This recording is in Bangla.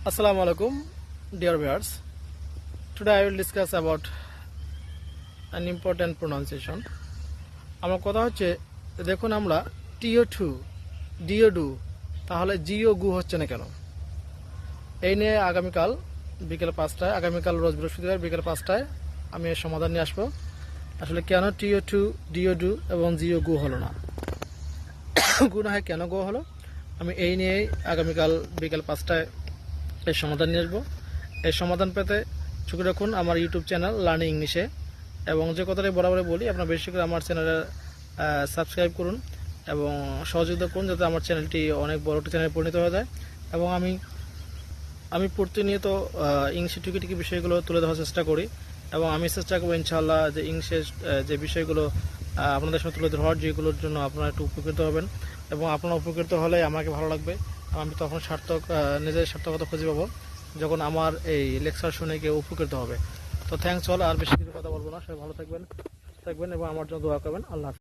Assalamu alaikum, dear viewers. Today I will discuss about an important pronunciation. আমার কথা হচ্ছে দেখুন আমরা টিও2 ডিও2 তাহলে জিও গু হচ্ছে না কেন এই নিয়ে আগামীকাল বিকেল 5টায় আগামীকাল রোজ বৃহস্পতিবার বিকেল 5টায় আমি এর সমাধান নিয়ে আসবো আসলে কেন টিও2 ডিও2 এবং জিও গু হলো না গু না হয় কেন গু হলো আমি এই নিয়ে আগামীকাল বিকেল 5টায় এর সমাধান নিয়ে আসবো এই সমাধান পেতে চোখ রাখুন আমার ইউটিউব চ্যানেল লার্নিং ইংলিশে এবং যে কথাটাই বরাবরই বলি আপনারা বেশি করে আমার চ্যানেলে সাবস্ক্রাইব করুন এবং সহযোগিতা করুন যাতে আমার চ্যানেলটি অনেক বড় একটা চ্যানেলে পরিণত হয়ে যায় এবং আমি প্রতিনিয়ত ইংলিশের টুকিটাকি বিষয়গুলো তুলে ধরার চেষ্টা করি এবং আমি চেষ্টা করবো ইনশাআল্লাহ যে ইংলিশের যে বিষয়গুলো আপনাদের সাথে তুলে ধরার যেগুলোর জন্য আপনারা একটু উপকৃত হবেন এবং আপনারা উপকৃত হলে আমাকে ভালো লাগবে আমি তখন নিজের সার্থকতা খুঁজে পাবো যখন আমার এই লেকচার শুনে কেউ উপকৃত হবে তো থ্যাঙ্কস অল আর বেশি কিছু কথা বলবো না সবাই ভালো থাকবেন এবং আমার জন্য দোয়া করবেন আল্লাহ হাফেজ।